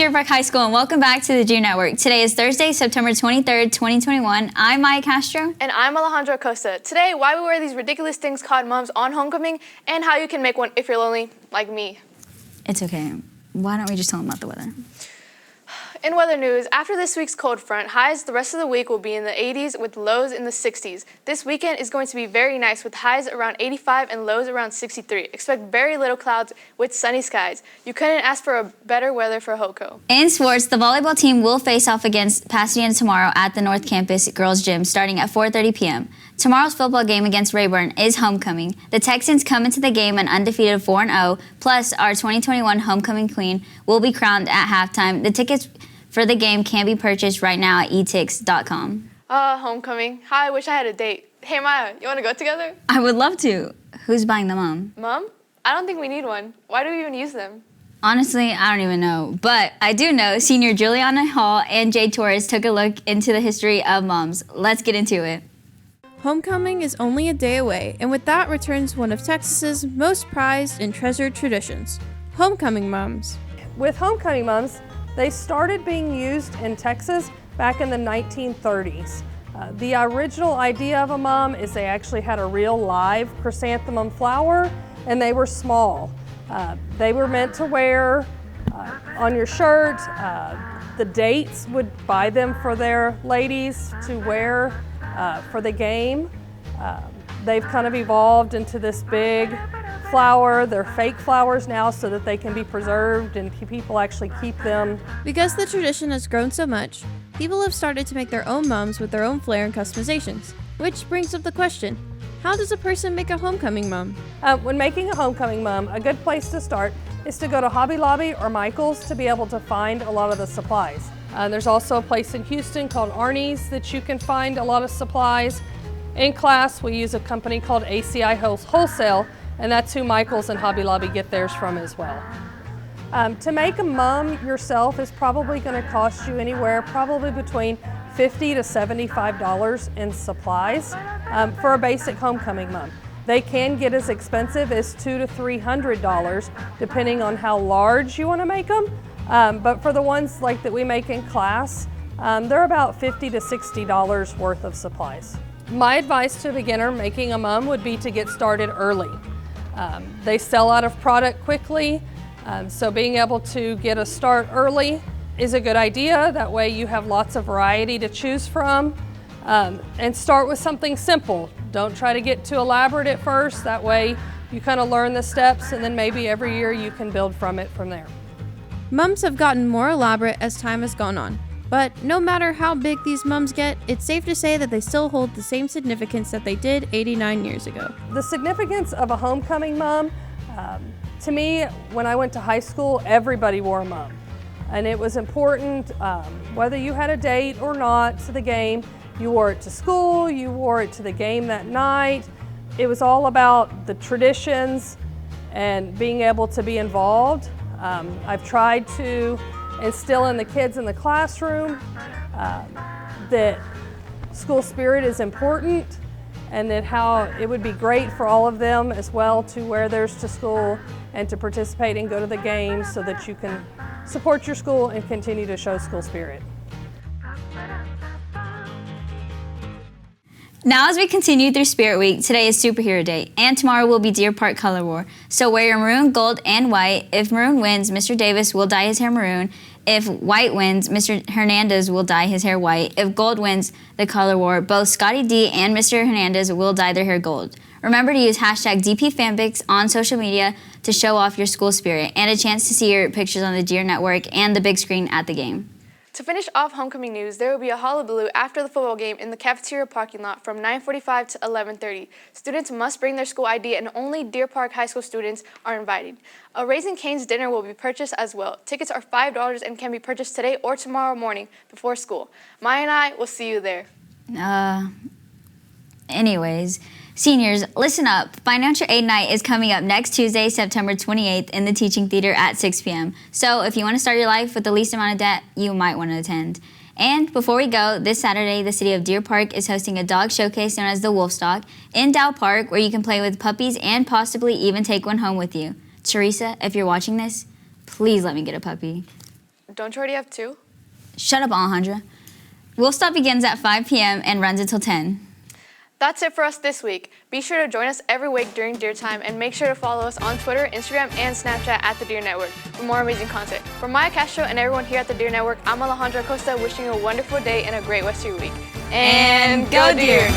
Deer Park High School, and welcome back to the Deer Network. Today is Thursday, September 23rd, 2021. I'm Maya Castro. And I'm Alejandro Acosta. Today, why we wear these ridiculous things called mums on homecoming, and how you can make one if you're lonely, like me. It's okay. Why don't we just tell them about the weather? In weather news, after this week's cold front, highs the rest of the week will be in the 80s with lows in the 60s. This weekend is going to be very nice with highs around 85 and lows around 63. Expect very little clouds with sunny skies. You couldn't ask for a better weather for HOCO. In sports, the volleyball team will face off against Pasadena tomorrow at the North Campus Girls Gym starting at 4:30 p.m. Tomorrow's football game against Rayburn is homecoming. The Texans come into the game an undefeated 4-0, plus our 2021 homecoming queen will be crowned at halftime. The tickets for the game can be purchased right now at etix.com. Homecoming. How I wish I had a date. Hey, Maya, you want to go together? I would love to. Who's buying the mom? Mom? I don't think we need one. Why do we even use them? Honestly, I don't even know. But I do know senior Juliana Hall and Jay Torres took a look into the history of moms. Let's get into it. Homecoming is only a day away, and with that returns one of Texas's most prized and treasured traditions, homecoming moms. With homecoming mums, they started being used in Texas back in the 1930s. The original idea of a mum is they actually had a real live chrysanthemum flower, and they were small. They were meant to wear on your shirt. The dates would buy them for their ladies to wear for the game. They've kind of evolved into this big flower. They're fake flowers now so that they can be preserved and people actually keep them. Because the tradition has grown so much, people have started to make their own mums with their own flair and customizations. Which brings up the question, how does a person make a homecoming mum? When making a homecoming mum, a good place to start is to go to Hobby Lobby or Michael's to be able to find a lot of the supplies. There's also a place in Houston called Arnie's that you can find a lot of supplies. In class, we use a company called ACI Wholesale, and that's who Michael's and Hobby Lobby get theirs from as well. To make a mum yourself is probably going to cost you anywhere probably between $50 to $75 in supplies for a basic homecoming mum. They can get as expensive as $200 to $300 depending on how large you want to make them. But for the ones like that we make in class, they're about $50 to $60 worth of supplies. My advice to a beginner making a mum would be to get started early. They sell out of product quickly, so being able to get a start early is a good idea. That way you have lots of variety to choose from. And start with something simple. Don't try to get too elaborate at first. That way you kind of learn the steps, and then maybe every year you can build from it from there. Mums have gotten more elaborate as time has gone on. But no matter how big these mums get, it's safe to say that they still hold the same significance that they did 89 years ago. The significance of a homecoming mum, to me, when I went to high school, everybody wore a mum. And it was important, whether you had a date or not to the game, you wore it to school, you wore it to the game that night. It was all about the traditions and being able to be involved. I've tried to instill in the kids in the classroom that school spirit is important, and that how it would be great for all of them as well to wear theirs to school and to participate and go to the games so that you can support your school and continue to show school spirit. Now as we continue through Spirit Week, today is Superhero Day, and tomorrow will be Deer Park Color War. So wear your maroon, gold, and white. If maroon wins, Mr. Davis will dye his hair maroon. If white wins, Mr. Hernandez will dye his hair white. If gold wins the Color War, both Scotty D and Mr. Hernandez will dye their hair gold. Remember to use hashtag DPFanpics on social media to show off your school spirit and a chance to see your pictures on the Deer Network and the big screen at the game. To finish off homecoming news, there will be a hullabaloo after the football game in the cafeteria parking lot from 9:45 to 11:30. Students must bring their school ID, and only Deer Park High School students are invited. A Raising Cane's dinner will be purchased as well. Tickets are $5 and can be purchased today or tomorrow morning before school. Maya and I will see you there. Anyways, seniors, listen up. Financial Aid Night is coming up next Tuesday, September 28th in the Teaching Theater at 6 p.m. So if you want to start your life with the least amount of debt, you might want to attend. And before we go, this Saturday, the city of Deer Park is hosting a dog showcase known as the Wolfstock in Dow Park, where you can play with puppies and possibly even take one home with you. Teresa, if you're watching this, please let me get a puppy. Don't you already have 2? Shut up, Alejandra. Will Stop begins at 5 p.m. and runs until 10. That's it for us this week. Be sure to join us every week during Deer Time and make sure to follow us on Twitter, Instagram, and Snapchat at The Deer Network for more amazing content. For Maya Castro and everyone here at The Deer Network, I'm Alejandra Acosta, wishing you a wonderful day and a great rest of your week. And go Deer!